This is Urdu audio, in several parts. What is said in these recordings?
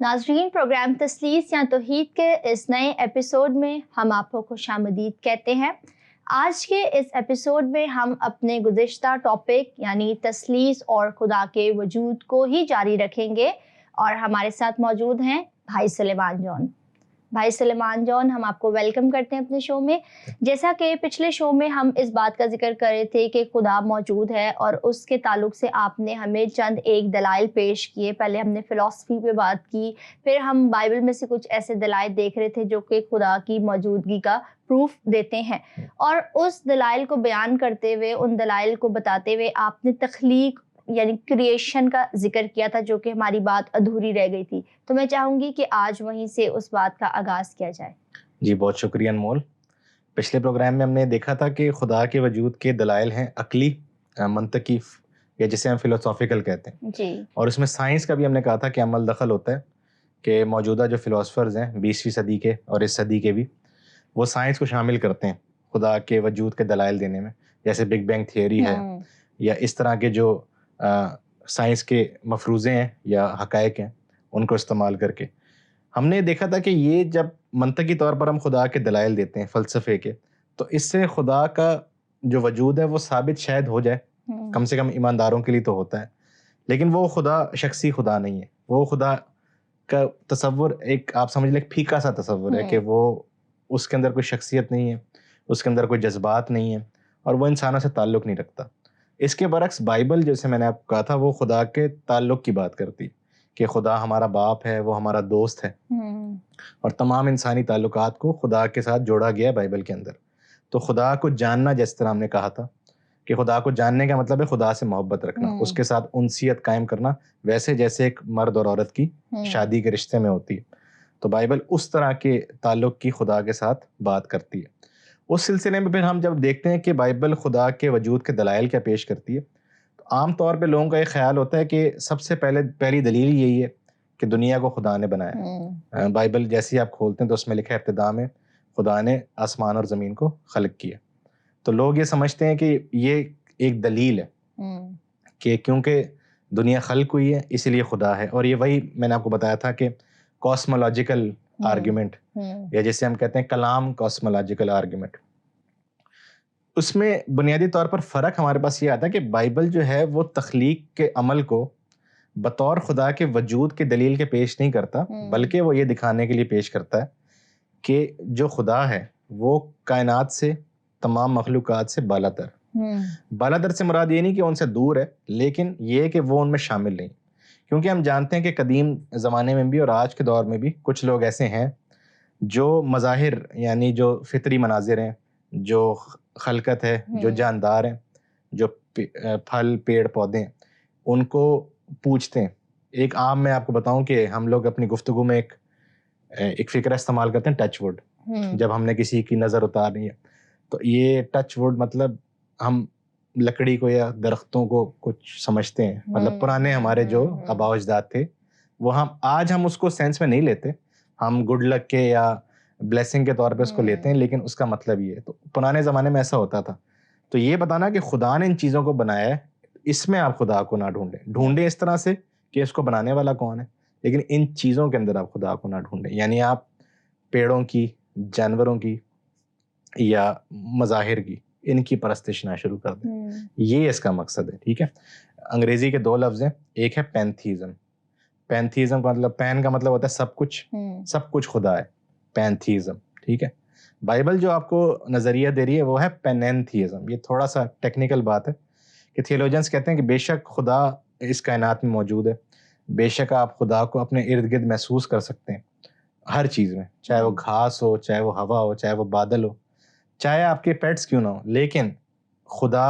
ناظرین، پروگرام تثلیث یا توحید کے اس نئے ایپیسوڈ میں ہم آپ کو خوش آمدید کہتے ہیں۔ آج کے اس ایپیسوڈ میں ہم اپنے گزشتہ ٹاپک یعنی تثلیث اور خدا کے وجود کو ہی جاری رکھیں گے، اور ہمارے ساتھ موجود ہیں بھائی سلیمان جون۔ بھائی سلیمان جون، ہم آپ کو ویلکم کرتے ہیں اپنے شو میں۔ جیسا کہ پچھلے شو میں ہم اس بات کا ذکر کر رہے تھے کہ خدا موجود ہے، اور اس کے تعلق سے آپ نے ہمیں چند ایک دلائل پیش کیے۔ پہلے ہم نے فلسفی پہ بات کی، پھر ہم بائبل میں سے کچھ ایسے دلائل دیکھ رہے تھے جو کہ خدا کی موجودگی کا پروف دیتے ہیں، اور اس دلائل کو بیان کرتے ہوئے، ان دلائل کو بتاتے ہوئے آپ نے تخلیق یعنی کریشن کا ذکر کیا تھا، جو کہ ہماری بات ادھوری رہ گئی تھی۔ تو میں چاہوں گی کہ آج وہیں سے اس بات کا آغاز کیا جائے۔ جی بہت شکریہ انمول۔ پچھلے پروگرام میں ہم نے دیکھا تھا کہ خدا کے وجود کے دلائل ہیں عقلی، منطقی، یا جسے ہم فلسافیکل کہتے ہیں جی، اور اس میں سائنس کا بھی ہم نے کہا تھا کہ عمل دخل ہوتا ہے، کہ موجودہ جو فلاسفرز ہیں 20ویں صدی کے اور اس صدی کے بھی، وہ سائنس کو شامل کرتے ہیں خدا کے وجود کے دلائل دینے میں، جیسے بگ بینگ تھیوری ہے یا اس طرح کے جو سائنس کے مفروضے ہیں یا حقائق ہیں، ان کو استعمال کر کے ہم نے دیکھا تھا کہ یہ جب منطقی طور پر ہم خدا کے دلائل دیتے ہیں فلسفے کے، تو اس سے خدا کا جو وجود ہے وہ ثابت شاید ہو جائے، کم سے کم ایمانداروں کے لیے تو ہوتا ہے، لیکن وہ خدا شخصی خدا نہیں ہے۔ وہ خدا کا تصور ایک آپ سمجھ لیں پھیکا سا تصور ہے، کہ وہ اس کے اندر کوئی شخصیت نہیں ہے، اس کے اندر کوئی جذبات نہیں ہے، اور وہ انسانوں سے تعلق نہیں رکھتا۔ اس کے برعکس بائبل، جیسے میں نے آپ کو کہا تھا، وہ خدا کے تعلق کی بات کرتی کہ خدا ہمارا باپ ہے، وہ ہمارا دوست ہے، اور تمام انسانی تعلقات کو خدا کے ساتھ جوڑا گیا ہے بائبل کے اندر۔ تو خدا کو جاننا، جس طرح ہم نے کہا تھا کہ خدا کو جاننے کا مطلب ہے خدا سے محبت رکھنا، اس کے ساتھ انسیت قائم کرنا، ویسے جیسے ایک مرد اور عورت کی شادی کے رشتے میں ہوتی ہے۔ تو بائبل اس طرح کے تعلق کی خدا کے ساتھ بات کرتی ہے۔ اس سلسلے میں پھر ہم جب دیکھتے ہیں کہ بائبل خدا کے وجود کے دلائل کیا پیش کرتی ہے، تو عام طور پہ لوگوں کا یہ خیال ہوتا ہے کہ سب سے پہلی دلیل یہی ہے کہ دنیا کو خدا نے بنایا۔ بائبل جیسی آپ کھولتے ہیں تو اس میں لکھا ہے ابتدا میں خدا نے آسمان اور زمین کو خلق کیا۔ تو لوگ یہ سمجھتے ہیں کہ یہ ایک دلیل ہے کہ کیونکہ دنیا خلق ہوئی ہے اسی لیے خدا ہے، اور یہ وہی میں نے آپ کو بتایا تھا کہ کاسمولوجیکل آرگیومنٹ، یا جسے ہم کہتے ہیں کلام کاسمولوجیکل آرگیومنٹ۔ اس میں بنیادی طور پر فرق ہمارے پاس یہ آتا ہے کہ بائبل جو ہے وہ تخلیق کے عمل کو بطور خدا کے وجود کے دلیل کے پیش نہیں کرتا، بلکہ وہ یہ دکھانے کے لیے پیش کرتا ہے کہ جو خدا ہے وہ کائنات سے، تمام مخلوقات سے بالا تر۔ بالا تر سے مراد یہ نہیں کہ ان سے دور ہے، لیکن یہ کہ وہ ان میں شامل نہیں، کیونکہ ہم جانتے ہیں کہ قدیم زمانے میں بھی اور آج کے دور میں بھی کچھ لوگ ایسے ہیں جو مظاہر یعنی جو فطری مناظر ہیں، جو خلقت ہے، جو جاندار ہیں، جو پھل پیڑ پودے ہیں، ان کو پوچھتے ہیں۔ ایک عام میں آپ کو بتاؤں کہ ہم لوگ اپنی گفتگو میں ایک فکرہ استعمال کرتے ہیں ٹچ ووڈ، جب ہم نے کسی کی نظر اتارنی ہے تو یہ ٹچ ووڈ مطلب ہم لکڑی کو یا درختوں کو کچھ سمجھتے ہیں، مطلب پرانے ہمارے جو آباء و اجداد تھے وہ آج ہم اس کو سینس میں نہیں لیتے، ہم گڈ لک کے یا بلیسنگ کے طور پہ اس کو لیتے ہیں، لیکن اس کا مطلب یہ ہے۔ تو پرانے زمانے میں ایسا ہوتا تھا۔ تو یہ بتانا کہ خدا نے ان چیزوں کو بنایا ہے، اس میں آپ خدا کو نہ ڈھونڈیں اس طرح سے کہ اس کو بنانے والا کون ہے، لیکن ان چیزوں کے اندر آپ خدا کو نہ ڈھونڈیں، یعنی آپ پیڑوں کی، جانوروں کی یا مظاہر کی، ان کی پرستش نہ شروع کر دیں۔ یہ اس کا مقصد ہے، ٹھیک ہے۔ انگریزی کے دو لفظ ہیں، ایک ہے پینتھیزم۔ پینتھیزم کا مطلب، پین کا مطلب ہوتا ہے سب کچھ خدا ہے، پینتھیزم، ٹھیک ہے۔ بائبل جو آپ کو نظریہ دے رہی ہے وہ ہے پینینتھیزم۔ یہ تھوڑا سا ٹیکنیکل بات ہے کہ تھیولوجنس کہتے ہیں کہ بے شک خدا اس کائنات میں موجود ہے، بے شک آپ خدا کو اپنے ارد گرد محسوس کر سکتے ہیں ہر چیز میں، چاہے وہ گھاس ہو، چاہے وہ ہوا ہو، چاہے وہ بادل ہو، چاہے آپ کے پیٹس کیوں نہ ہو، لیکن خدا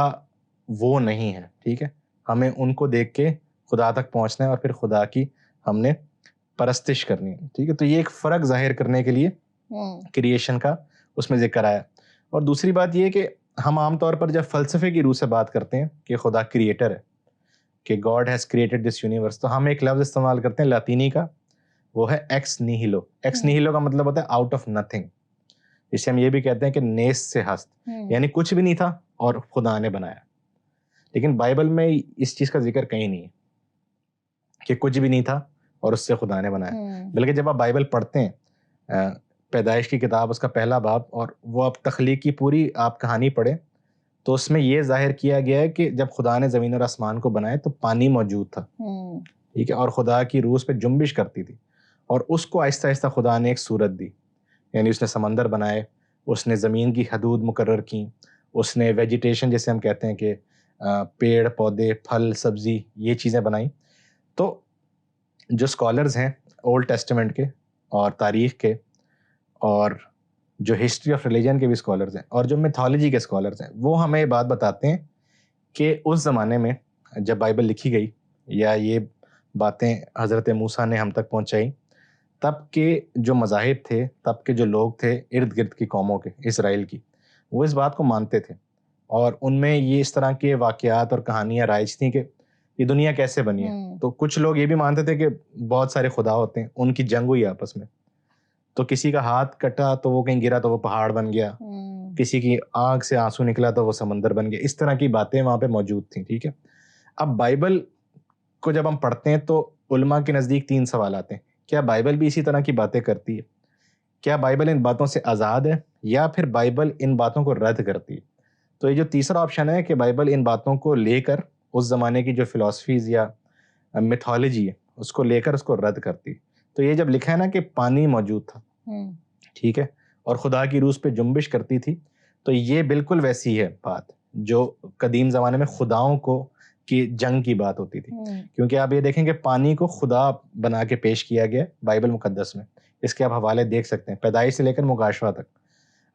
وہ نہیں ہے، ٹھیک ہے۔ ہمیں ان کو دیکھ کے خدا تک پہنچنا ہے اور پھر خدا کی ہم نے پرستش کرنی ہے، ٹھیک ہے۔ تو یہ ایک فرق ظاہر کرنے کے لیے کریشن کا اس میں ذکر آیا۔ اور دوسری بات یہ کہ ہم عام طور پر جب فلسفے کی روح سے بات کرتے ہیں کہ خدا کریٹر ہے، کہ God has created this universe, تو ہم ایک لفظ استعمال کرتے ہیں لاطینی کا، وہ ہے ایکس نیہیلو۔ ایکس نیہیلو کا مطلب ہوتا ہے آؤٹ آف نتھنگ، جسے ہم یہ بھی کہتے ہیں کہ نیس سے ہست، یعنی کچھ بھی نہیں تھا اور خدا نے بنایا۔ لیکن بائبل میں اس چیز کا ذکر کہیں نہیں ہے کہ کچھ بھی نہیں تھا اور اس سے خدا نے بنایا. بلکہ جب آپ بائبل پڑھتے ہیں پیدائش کی کتاب اس کا پہلا باب اور وہ آپ تخلیق کی پوری آپ کہانی پڑھیں تو اس میں یہ ظاہر کیا گیا ہے کہ جب خدا نے زمین اور آسمان کو بنایا تو پانی موجود تھا, ٹھیک ہے, اور خدا کی روح اس پہ جنبش کرتی تھی اور اس کو آہستہ آہستہ خدا نے ایک صورت دی. یعنی اس نے سمندر بنائے, اس نے زمین کی حدود مقرر کی, اس نے ویجیٹیشن جیسے ہم کہتے ہیں کہ پیڑ پودے پھل سبزی یہ چیزیں بنائیں. تو جو اسکالرز ہیں اولڈ ٹیسٹمنٹ کے اور تاریخ کے اور جو ہسٹری آف ریلیجن کے بھی اسکالرز ہیں اور جو میتھولوجی کے اسکالرز ہیں وہ ہمیں یہ بات بتاتے ہیں کہ اس زمانے میں جب بائبل لکھی گئی یا یہ باتیں حضرت موسیٰ نے ہم تک پہنچائی تب کے جو مذاہب تھے, تب کے جو لوگ تھے ارد گرد کی قوموں کے اسرائیل کی, وہ اس بات کو مانتے تھے اور ان میں یہ اس طرح کے واقعات اور کہانیاں رائج تھیں کہ یہ دنیا کیسے بنی ہے. تو کچھ لوگ یہ بھی مانتے تھے کہ بہت سارے خدا ہوتے ہیں, ان کی جنگ ہوئی آپس میں, تو کسی کا ہاتھ کٹا تو وہ کہیں گرا تو وہ پہاڑ بن گیا, کسی کی آنکھ سے آنسو نکلا تو وہ سمندر بن گیا. اس طرح کی باتیں وہاں پہ موجود تھیں, ٹھیک ہے. اب بائبل کو جب ہم پڑھتے ہیں تو علماء کے نزدیک 3 سوال آتے ہیں. کیا بائبل بھی اسی طرح کی باتیں کرتی ہے؟ کیا بائبل ان باتوں سے آزاد ہے یا پھر بائبل ان باتوں کو رد کرتی ہے؟ تو یہ جو تیسرا آپشن ہے کہ بائبل ان باتوں کو لے کر اس زمانے کی جو فلاسفیز یا میتھولوجی ہے اس کو لے کر اس کو رد کرتی. تو یہ جب لکھا ہے نا کہ پانی موجود تھا, ٹھیک ہے, اور خدا کی روح پہ جنبش کرتی تھی, تو یہ بالکل ویسی ہے بات جو قدیم زمانے میں خداؤں کو کی جنگ کی بات ہوتی تھی. کیونکہ آپ یہ دیکھیں کہ پانی کو خدا بنا کے پیش کیا گیا بائبل مقدس میں, اس کے آپ حوالے دیکھ سکتے ہیں پیدائش سے لے کر مکاشفہ تک.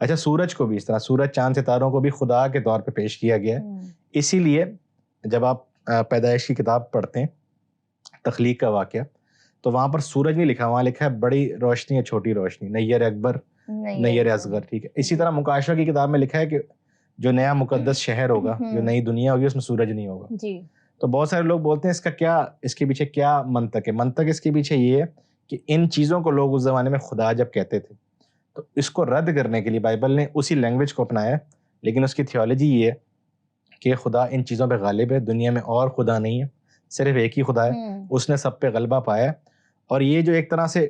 اچھا, سورج کو بھی اس طرح, سورج چاند ستاروں کو بھی خدا کے طور پہ پیش کیا گیا ہے. اسی لیے جب آپ پیدائش کی کتاب پڑھتے ہیں تخلیق کا واقعہ تو وہاں پر سورج نہیں لکھا, وہاں لکھا ہے بڑی روشنی یا چھوٹی روشنی, نیر اکبر نیر اصغر, ٹھیک ہے. اسی طرح مکاشفہ کی کتاب میں لکھا ہے کہ جو نیا مقدس شہر ہوگا, جو نئی دنیا ہوگی, اس میں سورج نہیں ہوگا. تو بہت سارے لوگ بولتے ہیں اس کا کیا, اس کے پیچھے کیا منطق ہے؟ منطق اس کے پیچھے یہ ہے کہ ان چیزوں کو لوگ اس زمانے میں خدا جب کہتے تھے تو اس کو رد کرنے کے لیے بائبل نے اسی لینگویج کو اپنایا, لیکن اس کی تھیولوجی یہ ہے کہ خدا ان چیزوں پہ غالب ہے, دنیا میں اور خدا نہیں ہے, صرف ایک ہی خدا ہے, اس نے سب پہ غلبہ پایا. اور یہ جو ایک طرح سے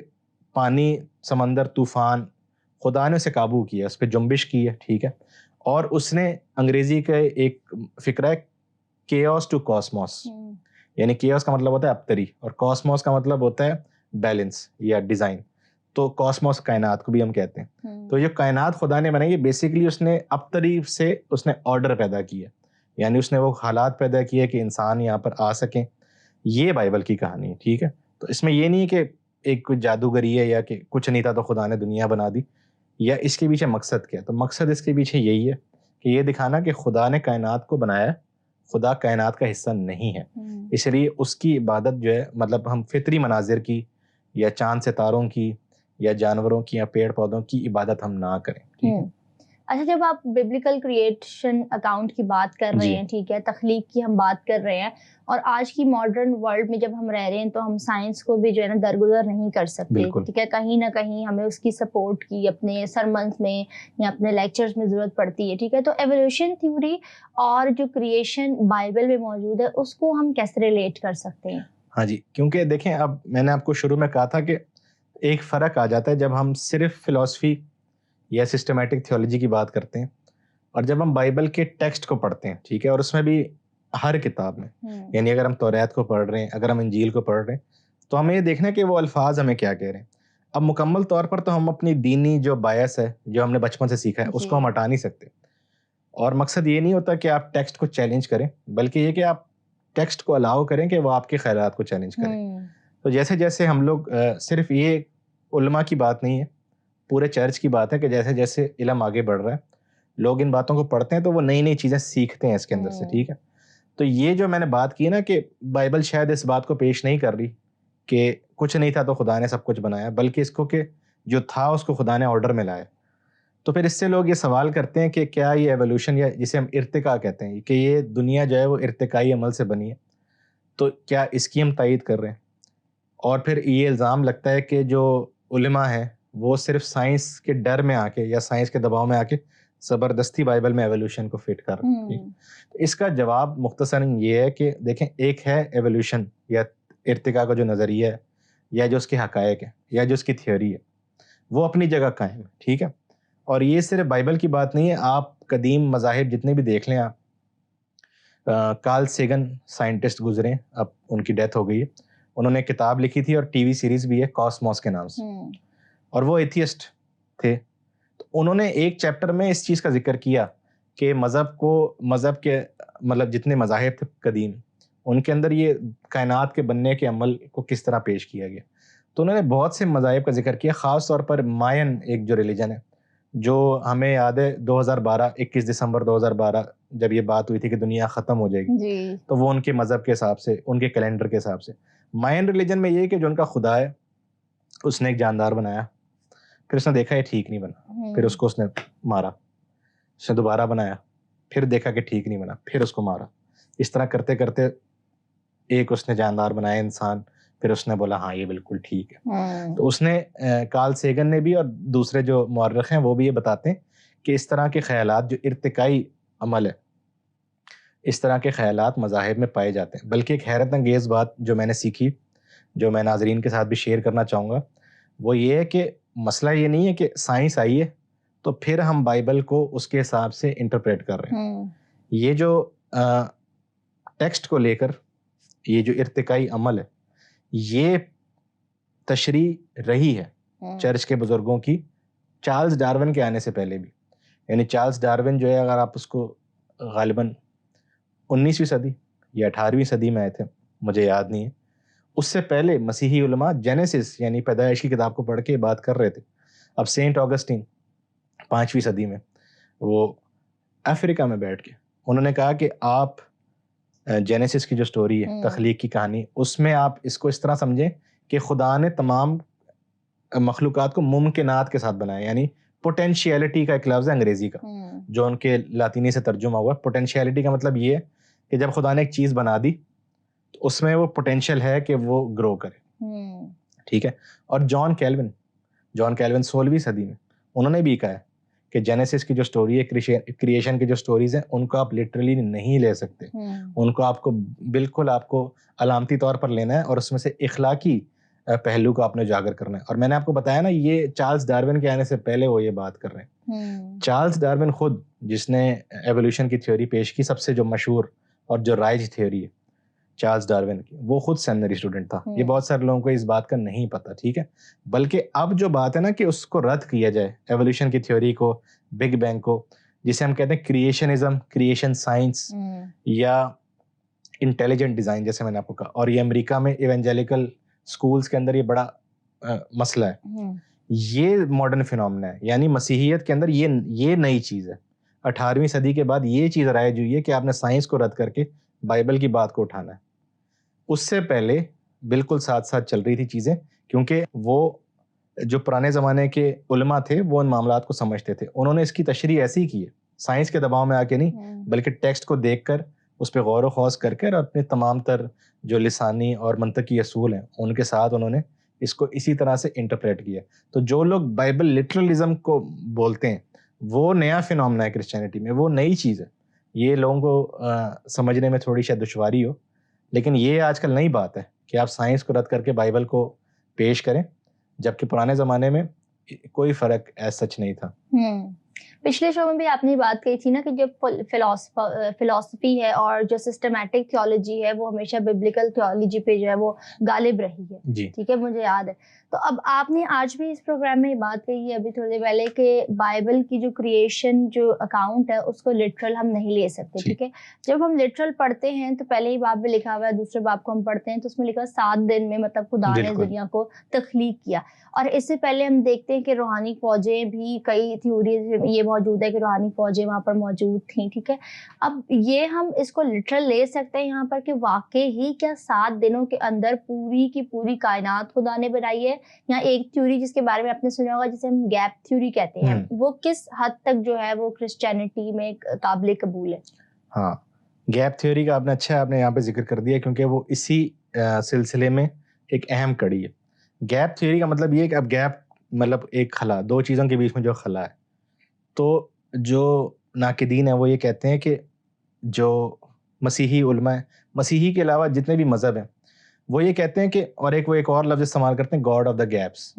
پانی سمندر طوفان, خدا نے اسے قابو کیا, اس پہ جنبش کی ہے, ٹھیک ہے. اور اس نے انگریزی کا ایک فکرہ ہے کیوس ٹو کاسموس, یعنی کیوس کا مطلب ہوتا ہے ابتری اور کاسموس کا مطلب ہوتا ہے بیلنس یا ڈیزائن. تو کاسموس کائنات کو بھی ہم کہتے ہیں. تو یہ کائنات خدا نے بنائی ہے, بیسیکلی اس نے ابتری سے اس نے آرڈر پیدا کیا, یعنی اس نے وہ حالات پیدا کیے کہ انسان یہاں پر آ سکیں. یہ بائبل کی کہانی ہے, ٹھیک ہے. تو اس میں یہ نہیں ہے کہ ایک کچھ جادوگری ہے یا کہ کچھ نہیں تھا تو خدا نے دنیا بنا دی, یا اس کے پیچھے مقصد کیا. تو مقصد اس کے پیچھے یہی ہے کہ یہ دکھانا کہ خدا نے کائنات کو بنایا, خدا کائنات کا حصہ نہیں ہے, اس لیے اس کی عبادت جو ہے مطلب ہم فطری مناظر کی یا چاند ستاروں کی یا جانوروں کی یا پیڑ پودوں کی عبادت ہم نہ کریں, ٹھیک ہے. اچھا, جب آپ ببلیکل کریشن اکاؤنٹ کی بات کر رہے ہیں, ٹھیک ہے, تخلیق کی ہم بات کر رہے ہیں, اور آج کی ماڈرن ورلڈ میں جب ہم رہ رہے ہیں تو ہم سائنس کو بھی جو ہے نا درگزر نہیں کر سکتے, ٹھیک ہے. کہیں نہ کہیں ہمیں اس کی سپورٹ کی اپنے سرمنس میں یا اپنے لیکچرز میں ضرورت پڑتی ہے, ٹھیک ہے. تو ایولیوشن تھیوری اور جو کریشن بائبل میں موجود ہے اس کو ہم کیسے ریلیٹ کر سکتے ہیں؟ ہاں جی, کیونکہ دیکھیں اب میں نے آپ کو شروع میں کہا تھا کہ ایک فرق آ جاتا ہے جب ہم صرف فلسفی یا سسٹمیٹک تھیولوجی کی بات کرتے ہیں اور جب ہم بائبل کے ٹیکسٹ کو پڑھتے ہیں, ٹھیک ہے. اور اس میں بھی ہر کتاب میں, یعنی اگر ہم توریت کو پڑھ رہے ہیں, اگر ہم انجیل کو پڑھ رہے ہیں, تو ہمیں یہ دیکھنا ہے کہ وہ الفاظ ہمیں کیا کہہ رہے ہیں. اب مکمل طور پر تو ہم اپنی دینی جو بایس ہے, جو ہم نے بچپن سے سیکھا ہے, اس کو ہم ہٹا نہیں سکتے. اور مقصد یہ نہیں ہوتا کہ آپ ٹیکسٹ کو چیلنج کریں, بلکہ یہ کہ آپ ٹیکسٹ کو الاؤ کریں کہ وہ آپ کے خیالات کو چیلنج کریں. تو جیسے جیسے ہم لوگ, صرف یہ علماء کی بات نہیں ہے, پورے چرچ کی بات ہے کہ جیسے جیسے علم آگے بڑھ رہا ہے, لوگ ان باتوں کو پڑھتے ہیں تو وہ نئی نئی چیزیں سیکھتے ہیں اس کے اندر سے, ٹھیک ہے. تو یہ جو میں نے بات کی نا کہ بائبل شاید اس بات کو پیش نہیں کر رہی کہ کچھ نہیں تھا تو خدا نے سب کچھ بنایا, بلکہ اس کو کہ جو تھا اس کو خدا نے آرڈر میں لایا. تو پھر اس سے لوگ یہ سوال کرتے ہیں کہ کیا یہ ایولیوشن یا جسے ہم ارتقاء کہتے ہیں کہ یہ دنیا جو ہے وہ ارتقائی عمل سے بنی ہے, تو کیا اس کی ہم تائید کر رہے ہیں؟ اور پھر یہ الزام لگتا ہے کہ جو علماء ہیں وہ صرف سائنس کے ڈر میں آ کے یا سائنس کے دباؤ میں آ کے زبردستی بائبل میں ایولیوشن کو فٹ کر رہے ہیں. اس کا جواب مختصراً یہ ہے کہ دیکھیں, ایک ہے ایولیوشن یا ارتقاء کا جو نظریہ ہے یا جو اس کے حقائق ہیں یا جو اس کی تھیوری ہے وہ اپنی جگہ قائم ہے, ٹھیک ہے. اور یہ صرف بائبل کی بات نہیں ہے, آپ قدیم مذاہب جتنے بھی دیکھ لیں آپ. کارل سیگن سائنٹسٹ گزرے, اب ان کی ڈیتھ ہو گئی ہے, انہوں نے کتاب لکھی تھی اور ٹی وی سیریز بھی ہے کاسموس کے نام سے, اور وہ ایتھیسٹ تھے. تو انہوں نے ایک چیپٹر میں اس چیز کا ذکر کیا کہ مذہب کے مطلب جتنے مذاہب تھے قدیم, ان کے اندر یہ کائنات کے بننے کے عمل کو کس طرح پیش کیا گیا. تو انہوں نے بہت سے مذاہب کا ذکر کیا, خاص طور پر مائن ایک جو ریلیجن ہے, جو ہمیں یاد ہے 2012 21 دسمبر 2012 جب یہ بات ہوئی تھی کہ دنیا ختم ہو جائے گی, تو وہ ان کے مذہب کے حساب سے, ان کے کیلنڈر کے حساب سے, مائن ریلیجن میں یہ کہ جو ان کا خدا ہے اس نے ایک جاندار بنایا, پھر اس نے دیکھا یہ ٹھیک نہیں بنا, پھر اس کو اس نے مارا, اس نے دوبارہ بنایا, پھر دیکھا کہ ٹھیک نہیں بنا, پھر اس کو مارا. اس طرح کرتے کرتے ایک اس نے جاندار بنایا انسان, پھر اس نے بولا ہاں یہ بالکل ٹھیک ہے. تو اس نے کارل سیگن نے بھی اور دوسرے جو مورخ ہیں وہ بھی یہ بتاتے ہیں کہ اس طرح کے خیالات جو ارتقائی عمل ہے, اس طرح کے خیالات مذاہب میں پائے جاتے ہیں. بلکہ ایک حیرت انگیز بات جو میں نے سیکھی, جو میں ناظرین کے ساتھ بھی شیئر کرنا چاہوں گا, وہ یہ ہے کہ مسئلہ یہ نہیں ہے کہ سائنس آئی ہے تو پھر ہم بائبل کو اس کے حساب سے انٹرپریٹ کر رہے ہیں. یہ جو ٹیکسٹ کو لے کر یہ جو ارتقائی عمل ہے, یہ تشریح رہی ہے چرچ کے بزرگوں کی چارلز ڈارون کے آنے سے پہلے بھی. یعنی چارلز ڈارون جو ہے, اگر آپ اس کو غالباً 19ویں صدی یا 18ویں صدی میں آئے تھے, مجھے یاد نہیں ہے, اس سے پہلے مسیحی علماء جینیسس یعنی پیدائش کی کتاب کو پڑھ کے بات کر رہے تھے. اب سینٹ آگسٹین 5ویں صدی میں وہ افریقہ میں بیٹھ کے انہوں نے کہا کہ آپ جینیسس کی جو سٹوری ہے, تخلیق کی کہانی, اس میں آپ اس کو اس طرح سمجھیں کہ خدا نے تمام مخلوقات کو ممکنات کے ساتھ بنایا. یعنی پوٹینشیلٹی کا ایک لفظ ہے انگریزی کا, جو ان کے لاطینی سے ترجمہ ہوا. پوٹینشیلٹی کا مطلب یہ ہے کہ جب خدا نے ایک چیز بنا دی تو اس میں وہ پوٹینشیل ہے کہ وہ گرو کرے, ٹھیک ہے. اور جان کیلون 16ویں صدی میں انہوں نے بھی کہا ہے کہ جینیسس کی جو سٹوری ہے, کریشن کی جو سٹوریز ہیں, ان کو آپ لٹرلی نہیں لے سکتے. ان کو آپ کو بالکل آپ کو علامتی طور پر لینا ہے, اور اس میں سے اخلاقی پہلو کو آپ نے اجاگر کرنا ہے. اور میں نے آپ کو بتایا نا, یہ چارلز ڈارون کے آنے سے پہلے وہ یہ بات کر رہے ہیں. چارلز ڈارون خود, جس نے ایولیوشن کی تھیوری پیش کی, سب سے جو مشہور اور جو رائج تھیوری ہے چارلز ڈارون کی, وہ خود سیمنری اسٹوڈنٹ تھا. یہ بہت سارے لوگوں کو اس بات کا نہیں پتا, ٹھیک ہے. بلکہ اب جو بات ہے نا کہ اس کو رد کیا جائے, ایولیوشن کی تھیوری کو, بگ بینگ کو, جسے ہم کہتے ہیں کریشنزم, کریشن سائنس یا انٹیلیجنٹ ڈیزائن, جیسے میں نے آپ کو کہا. اور یہ امریکہ میں ایونجیلیکل سکولز کے اندر یہ بڑا مسئلہ ہے. یہ ماڈرن فینومنا ہے, یعنی مسیحیت کے اندر یہ نئی چیز ہے. 18ویں صدی کے بعد یہ چیز رائج ہوئی ہے کہ آپ نے سائنس کو رد کر کے بائبل کی بات کو اٹھانا ہے. اس سے پہلے بالکل ساتھ ساتھ چل رہی تھی چیزیں, کیونکہ وہ جو پرانے زمانے کے علماء تھے وہ ان معاملات کو سمجھتے تھے. انہوں نے اس کی تشریح ایسی کی ہے, سائنس کے دباؤ میں آ کے نہیں, بلکہ ٹیکسٹ کو دیکھ کر, اس پہ غور و خوض کر کے, اور اپنے تمام تر جو لسانی اور منطقی اصول ہیں ان کے ساتھ انہوں نے اس کو اسی طرح سے انٹرپریٹ کیا. تو جو لوگ بائبل لٹرلزم کو بولتے ہیں, وہ نیا فینومنا ہے کرسچینٹی میں, وہ نئی چیز ہے. یہ لوگوں کو سمجھنے میں تھوڑی شاید دشواری ہو, لیکن یہ آج کل نئی بات ہے کہ آپ سائنس کو رد کر کے بائبل کو پیش کریں, جبکہ پرانے زمانے میں کوئی فرق ایسا سچ نہیں تھا. پچھلے شو میں بھی آپ نے بات کہی تھی نا کہ جو فلسفی ہے اور جو سسٹمیٹک تھیولوجی ہے وہ ہمیشہ ببلیکل تھیولوجی پہ جو ہے وہ غالب رہی ہے. ٹھیک ہے, مجھے یاد ہے. تو اب آپ نے آج بھی اس پروگرام میں بات کہی ہے ابھی تھوڑی دیر پہلے کہ بائبل کی جو کریشن جو اکاؤنٹ ہے اس کو لٹرل ہم نہیں لے سکتے. ٹھیک ہے, جب ہم لٹرل پڑھتے ہیں تو پہلے ہی باب میں لکھا ہوا ہے, دوسرے باب کو ہم پڑھتے ہیں تو اس میں لکھا 7 دن میں مطلب خدا نے دنیا کو تخلیق کیا. اور اس سے پہلے ہم دیکھتے ہیں کہ روحانی فوجیں بھی, کئی تھیوریز یہ موجود ہے کہ روحانی فوجیں وہاں پر موجود تھیں. ٹھیک ہے, اب یہ ہم اس کو لٹرل لے سکتے ہیں یہاں پر کہ واقعی ہی کیا 7 دنوں کے اندر پوری کی پوری کائنات خدا نے بنائی ہے, یا ایک تھیوری جس کے بارے میں آپ نے سنا ہوگا جسے ہم گیپ تھیوری کہتے ہیں, وہ کس حد تک جو ہے وہ کرسچینٹی میں قابل قبول ہے؟ ہاں, گیپ تھیوری کا آپ نے یہاں پہ ذکر کر دیا, کیونکہ وہ اسی سلسلے میں ایک اہم کڑی ہے. گیپ تھیوری کا مطلب یہ ہے کہ اب گیپ مطلب ایک خلا, دو چیزوں کے بیچ میں جو خلا ہے. تو جو ناقدین ہیں وہ یہ کہتے ہیں کہ جو مسیحی علماء ہیں, مسیحی کے علاوہ جتنے بھی مذہب ہیں, وہ یہ کہتے ہیں کہ وہ ایک اور لفظ استعمال کرتے ہیں گاڈ آف دا گیپس،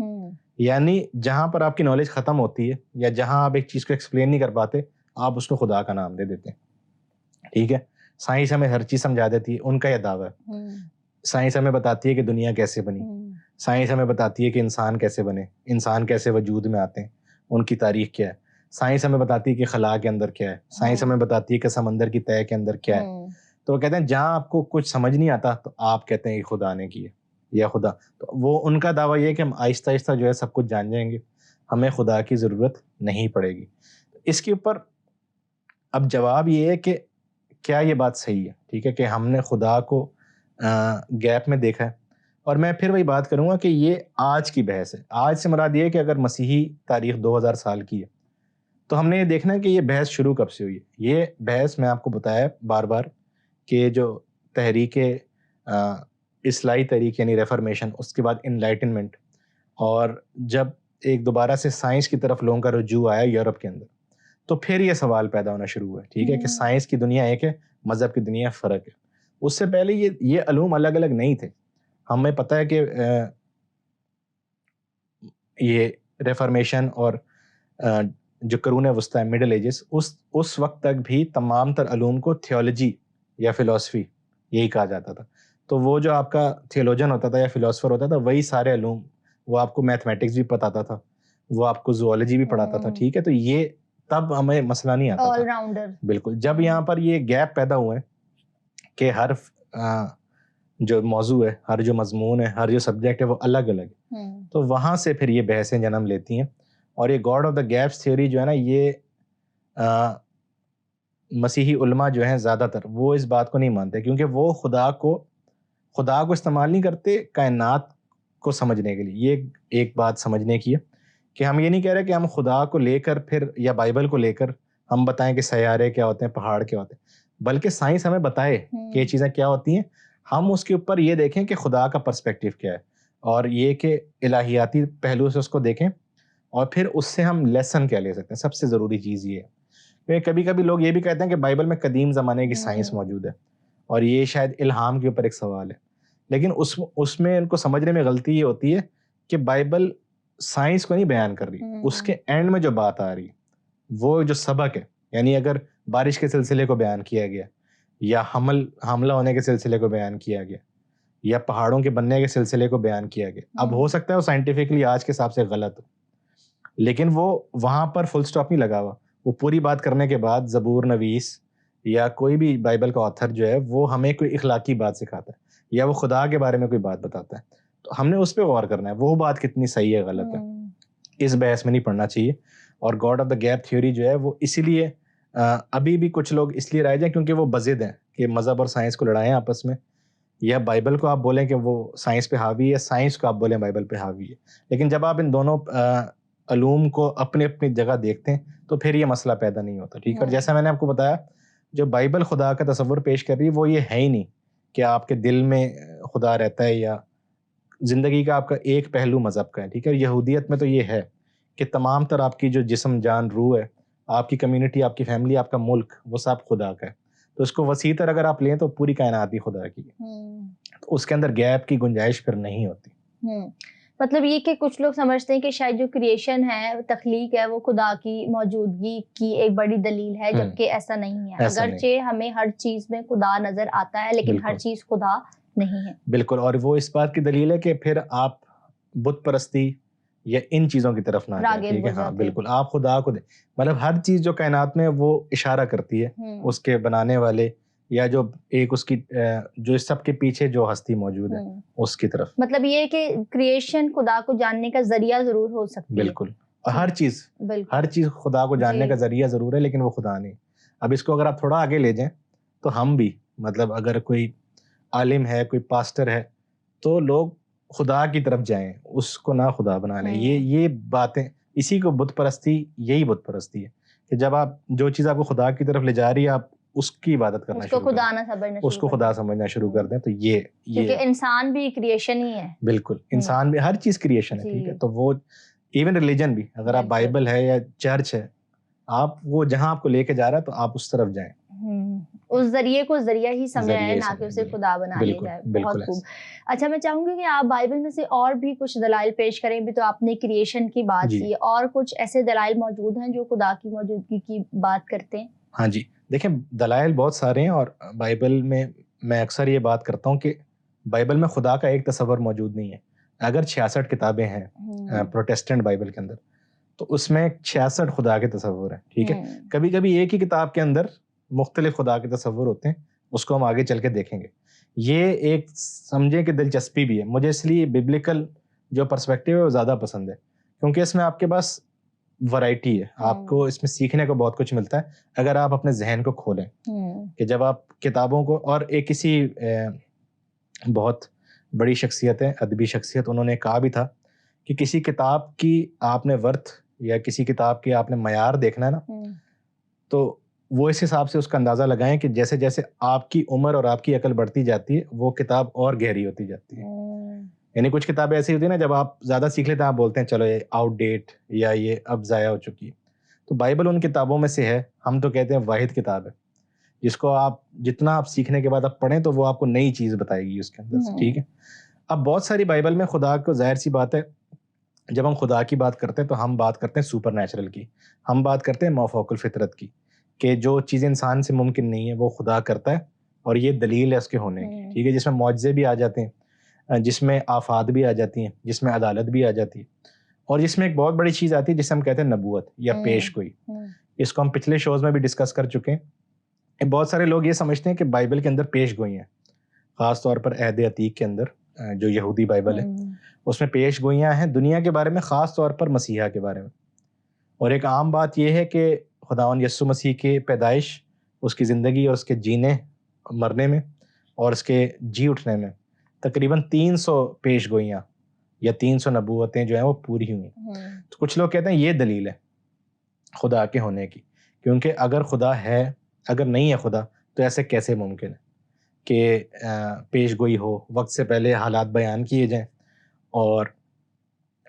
یعنی جہاں پر آپ کی نالج ختم ہوتی ہے یا جہاں آپ ایک چیز کو ایکسپلین نہیں کر پاتے آپ اس کو خدا کا نام دے دیتے ہیں. ٹھیک ہے، سائنس ہمیں ہر چیز سمجھا دیتی ہے، ان کا یہ دعویٰ ہے. سائنس ہمیں بتاتی ہے کہ دنیا کیسے بنی، سائنس ہمیں بتاتی ہے کہ انسان کیسے بنے، انسان کیسے وجود میں آتے ہیں، ان کی تاریخ کیا ہے. سائنس ہمیں بتاتی ہے کہ خلا کے اندر کیا ہے، سائنس ہمیں بتاتی ہے کہ سمندر کی تہہ کے اندر کیا ہے. تو وہ کہتے ہیں جہاں آپ کو کچھ سمجھ نہیں آتا تو آپ کہتے ہیں کہ خدا نے کی ہے یا خدا. تو وہ ان کا دعویٰ یہ ہے کہ ہم آہستہ آہستہ جو ہے سب کچھ جان جائیں گے، ہمیں خدا کی ضرورت نہیں پڑے گی. اس کے اوپر اب جواب یہ ہے کہ کیا یہ بات صحیح ہے؟ ٹھیک ہے کہ ہم نے خدا کو گیپ میں دیکھا ہے. اور میں پھر وہی بات کروں گا کہ یہ آج کی بحث ہے. آج سے مراد یہ ہے کہ اگر مسیحی تاریخ 2000 سال کی ہے تو ہم نے یہ دیکھنا ہے کہ یہ بحث شروع کب سے ہوئی ہے. یہ بحث میں آپ کو بتایا بار بار کہ جو تحریک اصلاحی تحریک یعنی ریفارمیشن، اس کے بعد انلائٹنمنٹ، اور جب ایک دوبارہ سے سائنس کی طرف لوگوں کا رجوع آیا یورپ کے اندر، تو پھر یہ سوال پیدا ہونا شروع ہوا. ٹھیک ہے کہ سائنس کی دنیا ایک ہے، مذہب کی دنیا فرق ہے. اس سے پہلے یہ علوم الگ الگ نہیں تھے. ہمیں پتہ ہے کہ یہ ریفارمیشن اور جو قرون وسطی مڈل ایجز، اس وقت تک بھی تمام تر علوم کو تھیولوجی یا فلسفی یہی کہا جاتا تھا. تو وہ جو آپ کا تھیولوجن ہوتا تھا یا فلسفر ہوتا تھا وہی سارے علوم، وہ آپ کو میتھمیٹکس بھی پتاتا تھا، وہ آپ کو زوالوجی بھی پڑھاتا تھا. ٹھیک ہے، تو یہ تب ہمیں مسئلہ نہیں آتا آل تھا. راؤنڈر. بالکل. جب یہاں پر یہ گیپ پیدا ہوئے کہ ہر جو موضوع ہے، ہر جو مضمون ہے، ہر جو سبجیکٹ ہے وہ الگ الگ ہے، تو وہاں سے پھر یہ بحثیں جنم لیتی ہیں. اور یہ God of the gaps theory جو ہے نا، یہ مسیحی علماء جو ہیں زیادہ تر وہ اس بات کو نہیں مانتے، کیونکہ وہ خدا کو استعمال نہیں کرتے کائنات کو سمجھنے کے لیے. یہ ایک بات سمجھنے کی ہے کہ ہم یہ نہیں کہہ رہے کہ ہم خدا کو لے کر پھر یا بائبل کو لے کر ہم بتائیں کہ سیارے کیا ہوتے ہیں، پہاڑ کیا ہوتے ہیں، بلکہ سائنس ہمیں بتائے کہ یہ چیزیں کیا ہوتی ہیں. ہم اس کے اوپر یہ دیکھیں کہ خدا کا پرسپیکٹیو کیا ہے، اور یہ کہ الہیاتی پہلو سے اس کو دیکھیں، اور پھر اس سے ہم لیسن کیا لے سکتے ہیں. سب سے ضروری چیز یہ ہے. کبھی کبھی لوگ یہ بھی کہتے ہیں کہ بائبل میں قدیم زمانے کی سائنس موجود ہے، اور یہ شاید الہام کے اوپر ایک سوال ہے. لیکن اس میں ان کو سمجھنے میں غلطی یہ ہوتی ہے کہ بائبل سائنس کو نہیں بیان کر رہی. اس کے اینڈ میں جو بات آ رہی ہے وہ جو سبق ہے، یعنی اگر بارش کے سلسلے کو بیان کیا گیا، یا حملہ ہونے کے سلسلے کو بیان کیا گیا، یا پہاڑوں کے بننے کے سلسلے کو بیان کیا گیا. اب ہو سکتا ہے وہ سائنٹیفکلی آج کے حساب سے غلط ہو، لیکن وہ وہاں پر فل سٹاپ نہیں لگا ہوا. وہ پوری بات کرنے کے بعد زبور نویس یا کوئی بھی بائبل کا آتھر جو ہے وہ ہمیں کوئی اخلاقی بات سکھاتا ہے، یا وہ خدا کے بارے میں کوئی بات بتاتا ہے، تو ہم نے اس پہ غور کرنا ہے وہ بات کتنی صحیح ہے غلط ہے. اس بحث میں نہیں پڑھنا چاہیے. اور God of the gap theory جو ہے وہ اسی لیے ابھی بھی کچھ لوگ اس لیے رائج ہیں کیونکہ وہ بضد ہیں کہ مذہب اور سائنس کو لڑائیں آپس میں، یا بائبل کو آپ بولیں کہ وہ سائنس پہ حاوی ہے، سائنس کو آپ بولیں بائبل پہ حاوی ہے. لیکن جب آپ ان دونوں علوم کو اپنی اپنی جگہ دیکھتے ہیں تو پھر یہ مسئلہ پیدا نہیں ہوتا. ٹھیک ہے. اور جیسا میں نے آپ کو بتایا، جو بائبل خدا کا تصور پیش کر رہی ہے وہ یہ ہے ہی نہیں کہ آپ کے دل میں خدا رہتا ہے یا زندگی کا آپ کا ایک پہلو مذہب کا ہے. ٹھیک ہے. یہودیت میں تو یہ ہے کہ تمام تر آپ کی جو جسم جان روح ہے، آپ کی کمیونٹی، آپ کی فیملی، آپ کا ملک، وہ سب خدا کا ہے. تو اس کو وسیع تر اگر آپ لیں تو پوری کائنات ہی خدا کی ہے. تو اس کے اندر گیپ کی گنجائش پھر نہیں ہوتی. مطلب یہ کہ کچھ لوگ سمجھتے ہیں کہ شاید جو کریشن ہے، تخلیق ہے، وہ خدا کی موجودگی کی ایک بڑی دلیل ہے، جبکہ ایسا نہیں ہے. اگرچہ ہمیں ہر چیز میں خدا نظر آتا ہے لیکن ہر چیز خدا نہیں ہے. بالکل. اور وہ اس بات کی دلیل ہے کہ پھر آپ بت پرستی یا ان چیزوں کی طرف نہ جائیں. ٹھیک ہے. ہاں بالکل. آپ خدا کو مطلب ہر چیز جو کائنات میں وہ اشارہ کرتی ہے اس کے بنانے والے، یا جو ایک اس کی جو اس سب کے پیچھے جو ہستی موجود ہے اس کی طرف. مطلب یہ کہ کریشن خدا کو جاننے کا ذریعہ ضرور ہو سکتی ہے. بالکل. ہر چیز خدا کو جاننے کا ذریعہ ضرور ہے، لیکن وہ خدا نہیں. اب اس کو اگر آپ تھوڑا آگے لے جائیں تو ہم بھی مطلب اگر کوئی عالم ہے، کوئی پاسٹر ہے، تو لوگ خدا کی طرف جائیں، اس کو نہ خدا بنا لیں. یہ باتیں، اسی کو بت پرستی، یہی بت پرستی ہے کہ جب آپ جو چیز آپ کو خدا کی طرف لے جا رہی ہے آپ اس کی عبادت کرنا شروع کر دیں، اس کو خدا سمجھنا شروع کر دیں. تو یہ کیونکہ انسان بھی کریشن ہی ہے. بالکل. انسان بھی، ہر چیز کریشن ہے. ٹھیک ہے. تو وہ ایون ریلیجن بھی، اگر آپ بائبل ہے یا چرچ ہے، آپ وہ جہاں آپ کو لے کے جا رہا ہے تو آپ اس طرف جائیں. اس ذریعے کو ذریعہ ہی سمجھا ہے، نہ کہ اسے بالکل خدا بنا لیا جائے. بہت خوب. اچھا میں چاہوں گی کہ آپ بائبل میں سے اور بھی کچھ دلائل پیش کریں. بھی تو آپ نے کریشن کی بات کی، اور کچھ ایسے دلائل موجود ہیں جو خدا کی موجودگی کی بات کرتے ہیں؟ ہاں جی، دیکھیں دلائل بہت سارے ہیں، اور بائبل میں اکثر یہ بات کرتا ہوں کہ بائبل میں خدا کا ایک تصور موجود نہیں ہے. اگر 66 کتابیں ہیں پروٹیسٹنٹ بائبل کے اندر، تو اس میں 66 خدا کے تصور ہیں. ٹھیک ہے، کبھی کبھی ایک ہی کتاب کے اندر مختلف خدا کے تصور ہوتے ہیں، اس کو ہم آگے چل کے دیکھیں گے. یہ ایک سمجھیں کہ دلچسپی بھی ہے. مجھے اس لیے ببلیکل جو پرسپیکٹیو ہے وہ زیادہ پسند ہے، کیونکہ اس میں آپ کے پاس ورائٹی ہے، آپ کو اس میں سیکھنے کو بہت کچھ ملتا ہے اگر آپ اپنے ذہن کو کھولیں. کہ جب آپ کتابوں کو، اور ایک کسی بہت بڑی شخصیت ہے، ادبی شخصیت، انہوں نے کہا بھی تھا کہ کسی کتاب کی آپ نے ورتھ یا کسی کتاب کی آپ نے معیار دیکھنا ہے نا، تو وہ اس حساب سے اس کا اندازہ لگائیں کہ جیسے جیسے آپ کی عمر اور آپ کی عقل بڑھتی جاتی ہے وہ کتاب اور گہری ہوتی جاتی ہے. یعنی کچھ کتابیں ایسی ہوتی ہیں نا، جب آپ زیادہ سیکھ لیتے ہیں آپ بولتے ہیں چلو یہ آؤٹ ڈیٹ یا یہ اب ضائع ہو چکی ہے. تو بائبل ان کتابوں میں سے ہے، ہم تو کہتے ہیں واحد کتاب ہے، جس کو آپ جتنا آپ سیکھنے کے بعد آپ پڑھیں تو وہ آپ کو نئی چیز بتائے گی اس کے اندر سے. ٹھیک ہے، اب بہت ساری بائبل میں خدا کو، ظاہر سی بات ہے جب ہم خدا کی بات کرتے ہیں تو ہم بات کرتے ہیں سپر نیچرل کی، ہم بات کرتے ہیں مافوق الفطرت کی، کہ جو چیزیں انسان سے ممکن نہیں ہے وہ خدا کرتا ہے، اور یہ دلیل ہے اس کے ہونے کی. ٹھیک ہے، جس میں معجزے بھی آ جاتے ہیں، جس میں آفات بھی آ جاتی ہیں، جس میں عدالت بھی آ جاتی ہے، اور جس میں ایک بہت بڑی چیز آتی ہے جسے ہم کہتے ہیں نبوت یا پیش گوئی. اس کو ہم پچھلے شوز میں بھی ڈسکس کر چکے ہیں. بہت سارے لوگ یہ سمجھتے ہیں کہ بائبل کے اندر پیش گوئی ہیں، خاص طور پر عہد عتیق کے اندر جو یہودی بائبل ہے اس میں پیش گوئیاں ہیں دنیا کے بارے میں، خاص طور پر مسیحا کے بارے میں. اور ایک عام بات یہ ہے کہ خداوند یسوع مسیح کی پیدائش، اس کی زندگی اور اس کے جینے مرنے میں اور اس کے جی اٹھنے میں تقریباً 300 پیش گوئیاں یا 300 نبوتیں جو ہیں وہ پوری ہوئی. تو کچھ لوگ کہتے ہیں یہ دلیل ہے خدا کے ہونے کی، کیونکہ اگر خدا ہے، اگر نہیں ہے خدا تو ایسے کیسے ممکن ہے کہ پیش گوئی ہو، وقت سے پہلے حالات بیان کیے جائیں اور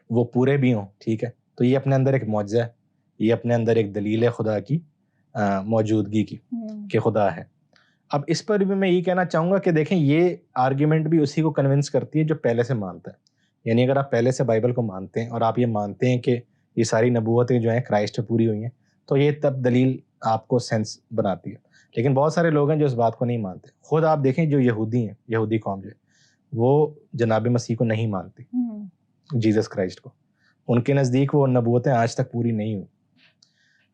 وہ پورے بھی ہوں. ٹھیک ہے، تو یہ اپنے اندر ایک معجزہ ہے، یہ اپنے اندر ایک دلیل ہے خدا کی موجودگی کی کہ خدا ہے. اب اس پر بھی میں یہ کہنا چاہوں گا کہ دیکھیں یہ آرگیومنٹ بھی اسی کو کنونس کرتی ہے جو پہلے سے مانتا ہے. یعنی اگر آپ پہلے سے بائبل کو مانتے ہیں اور آپ یہ مانتے ہیں کہ یہ ساری نبوتیں جو ہیں کرائسٹ پہ پوری ہوئی ہیں، تو یہ تب دلیل آپ کو سینس بناتی ہے. لیکن بہت سارے لوگ ہیں جو اس بات کو نہیں مانتے. خود آپ دیکھیں جو یہودی ہیں، یہودی قوم جو ہے وہ جناب مسیح کو نہیں مانتی، جیزس کرائسٹ کو. ان کے نزدیک وہ نبوتیں آج تک پوری نہیں ہوئی.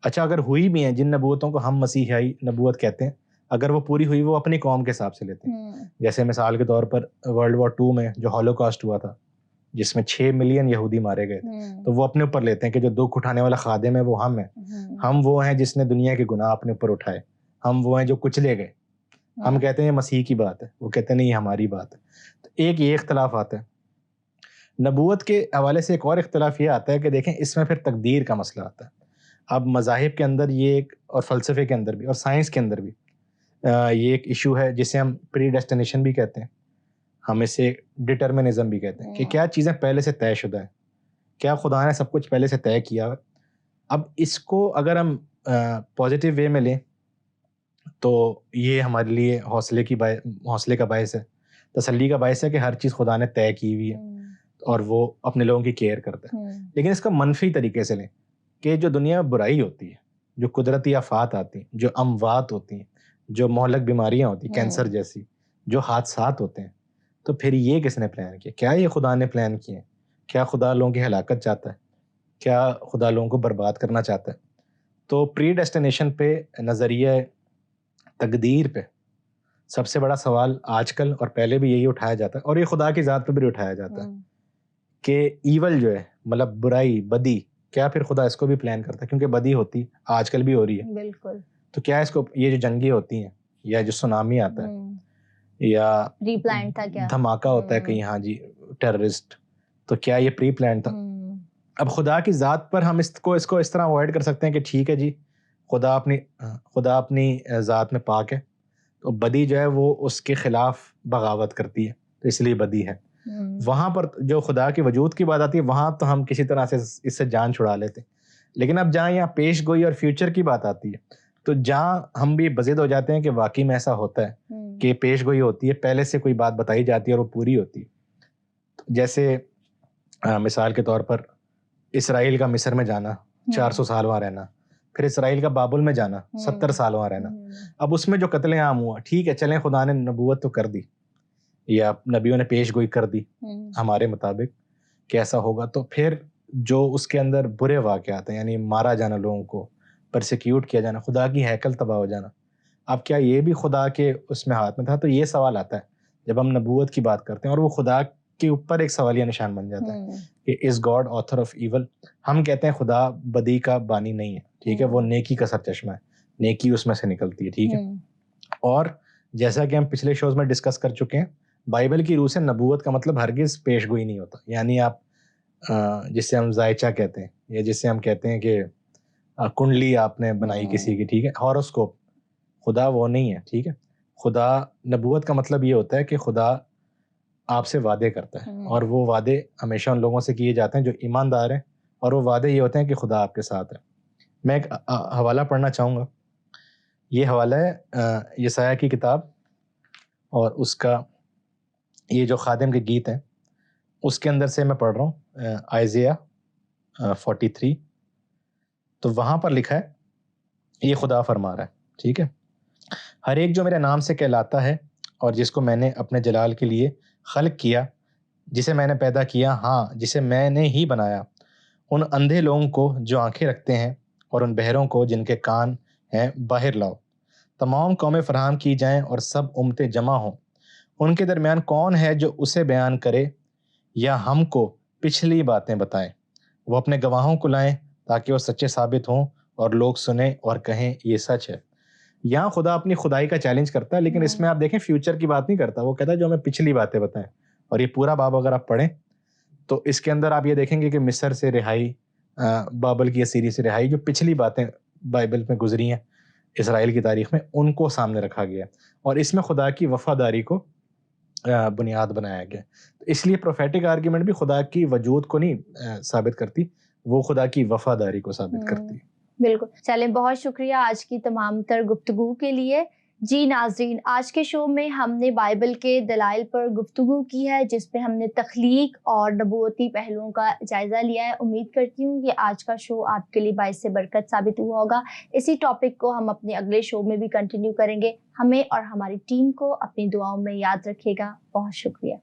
اچھا اگر ہوئی بھی ہیں، جن نبوتوں کو ہم مسیحائی نبوت کہتے ہیں، اگر وہ پوری ہوئی وہ اپنی قوم کے حساب سے لیتے ہیں. جیسے مثال کے طور پر ورلڈ وار 2 میں جو ہولوکاسٹ ہوا تھا جس میں 6 ملین یہودی مارے گئے تھے، تو وہ اپنے اوپر لیتے ہیں کہ جو دکھ اٹھانے والا خادم ہے وہ ہم ہیں، ہم وہ ہیں جس نے دنیا کے گناہ اپنے اوپر اٹھائے، ہم وہ ہیں جو کچلے گئے. ہم کہتے ہیں یہ مسیح کی بات ہے، وہ کہتے ہیں نہیں یہ ہماری بات ہے. تو ایک یہ اختلاف آتا ہے. نبوت کے حوالے سے ایک اور اختلاف یہ آتا ہے کہ دیکھیں اس میں پھر تقدیر کا مسئلہ آتا ہے. اب مذاہب کے اندر یہ ایک، اور فلسفے کے اندر بھی اور سائنس کے اندر بھی یہ ایک ایشو ہے جسے ہم پری ڈیسٹینیشن بھی کہتے ہیں، ہم اسے ڈٹرمنزم بھی کہتے ہیں کہ کیا چیزیں پہلے سے طے شدہ ہیں، کیا خدا نے سب کچھ پہلے سے طے کیا ہے. اب اس کو اگر ہم پازیٹیو وے میں لیں تو یہ ہمارے لیے حوصلے کا باعث ہے، تسلی کا باعث ہے کہ ہر چیز خدا نے طے کی ہوئی ہے اور وہ اپنے لوگوں کی کیئر کرتا ہے. لیکن اس کا منفی طریقے سے لیں کہ جو دنیا میں برائی ہوتی ہے، جو قدرتی آفات آتی ہیں، جو اموات ہوتی ہیں، جو مہلک بیماریاں ہوتی ہیں کینسر جیسی، جو حادثات ہوتے ہیں، تو پھر یہ کس نے پلان کیا؟ کیا یہ خدا نے پلان کیے ہیں؟ کیا خدا لوگوں کی ہلاکت چاہتا ہے؟ کیا خدا لوگوں کو برباد کرنا چاہتا ہے؟ تو پری ڈیسٹینیشن پہ، نظریہ تقدیر پہ سب سے بڑا سوال آج کل اور پہلے بھی یہی اٹھایا جاتا ہے، اور یہ خدا کی ذات پہ بھی اٹھایا جاتا ہے کہ ایول جو ہے، مطلب برائی، بدی، کیا پھر خدا اس کو بھی پلان کرتا ہے؟ کیونکہ بدی ہوتی آج کل بھی ہو رہی ہے. بالکل. تو کیا اس کو، یہ جو جنگیں ہوتی ہیں یا جو سونامی آتا ہے یا پری پلان تھا، کیا دھماکہ ہوتا ہے کہیں، ہاں جی ٹیررسٹ، تو کیا یہ پری پلان تھا؟ اب خدا کی ذات پر ہم اس کو اس طرح اوائڈ کر سکتے ہیں کہ ٹھیک ہے جی خدا اپنی ذات میں پاک ہے، تو بدی جو ہے وہ اس کے خلاف بغاوت کرتی ہے تو اس لیے بدی ہے. وہاں پر جو خدا کے وجود کی بات آتی ہے وہاں تو ہم کسی طرح سے اس سے جان چھڑا لیتے ہیں. لیکن اب جہاں یہاں پیش گوئی اور فیوچر کی بات آتی ہے تو جہاں ہم بھی بضد ہو جاتے ہیں کہ واقعی میں ایسا ہوتا ہے کہ پیش گوئی ہوتی ہے، پہلے سے کوئی بات بتائی جاتی ہے اور وہ پوری ہوتی ہے. جیسے مثال کے طور پر اسرائیل کا مصر میں جانا، 400 سال وہاں رہنا، پھر اسرائیل کا بابل میں جانا، 70 سال وہاں رہنا. اب اس میں جو قتل عام ہوا، ٹھیک ہے چلیں خدا نے نبوت تو کر دی یا نبیوں نے پیش گوئی کر دی ہمارے مطابق کہ ایسا ہوگا، تو پھر جو اس کے اندر برے واقعات ہیں، یعنی مارا جانا، لوگوں کو پرسیکیوٹ کیا جانا، خدا کی ہیکل تباہ ہو جانا، اب کیا یہ بھی خدا کے اس میں ہاتھ میں تھا؟ تو یہ سوال آتا ہے جب ہم نبوت کی بات کرتے ہیں، اور وہ خدا کے اوپر ایک سوالیہ نشان بن جاتا ہے کہ is God author of evil. ہم کہتے ہیں خدا بدی کا بانی نہیں ہے، ٹھیک ہے، وہ نیکی کا سرچشمہ ہے، نیکی اس میں سے نکلتی ہے، ٹھیک ہے. اور جیسا کہ ہم پچھلے شوز میں ڈسکس کر چکے ہیں، بائبل کی روح سے نبوت کا مطلب ہرگز پیش گوئی نہیں ہوتا. یعنی آپ جسے ہم زائچہ کہتے ہیں یا جسے ہم کہتے ہیں کہ کنڈلی آپ نے بنائی کسی کی، ٹھیک ہے، ہاروسکوپ، خدا وہ نہیں ہے، ٹھیک ہے. خدا نبوت کا مطلب یہ ہوتا ہے کہ خدا آپ سے وعدے کرتا ہے، اور وہ وعدے ہمیشہ ان لوگوں سے کیے جاتے ہیں جو ایماندار ہیں، اور وہ وعدے یہ ہوتے ہیں کہ خدا آپ کے ساتھ ہے. میں ایک حوالہ پڑھنا چاہوں گا. یہ حوالہ ہے یسایہ کی کتاب، اور اس کا یہ جو خادم کے گیت ہیں اس کے اندر سے میں پڑھ رہا ہوں، آئزیہ 43. تو وہاں پر لکھا ہے، یہ خدا فرما رہا ہے، ٹھیک ہے، ہر ایک جو میرے نام سے کہلاتا ہے اور جس کو میں نے اپنے جلال کے لیے خلق کیا، جسے میں نے پیدا کیا، ہاں جسے میں نے ہی بنایا، ان اندھے لوگوں کو جو آنکھیں رکھتے ہیں اور ان بہروں کو جن کے کان ہیں باہر لاؤ. تمام قومیں فراہم کی جائیں اور سب امتیں جمع ہوں. ان کے درمیان کون ہے جو اسے بیان کرے یا ہم کو پچھلی باتیں بتائیں؟ وہ اپنے گواہوں کو لائیں تاکہ وہ سچے ثابت ہوں اور لوگ سنیں اور کہیں یہ سچ ہے. یہاں خدا اپنی خدائی کا چیلنج کرتا ہے، لیکن اس میں آپ دیکھیں فیوچر کی بات نہیں کرتا، وہ کہتا ہے جو ہمیں پچھلی باتیں بتائیں. اور یہ پورا باب اگر آپ پڑھیں تو اس کے اندر آپ یہ دیکھیں گے کہ مصر سے رہائی، بابل کی اسیری سے رہائی، جو پچھلی باتیں بائبل میں گزری ہیں اسرائیل کی تاریخ میں، ان کو سامنے رکھا گیا، اور اس میں خدا کی وفاداری کو بنیاد بنایا گیا. اس لیے پروفیٹک آرگیومنٹ بھی خدا کی وجود کو نہیں ثابت کرتی، وہ خدا کی وفاداری کو ثابت کرتی ہے. بالکل. چلیں، بہت شکریہ آج کی تمام تر گفتگو کے لیے. جی ناظرین، آج کے شو میں ہم نے بائبل کے دلائل پر گفتگو کی ہے، جس پہ ہم نے تخلیق اور نبوتی پہلوؤں کا جائزہ لیا ہے. امید کرتی ہوں کہ آج کا شو آپ کے لیے باعث برکت ثابت ہوا ہوگا. اسی ٹاپک کو ہم اپنے اگلے شو میں بھی کنٹینیو کریں گے. ہمیں اور ہماری ٹیم کو اپنی دعاؤں میں یاد رکھیے گا. بہت شکریہ.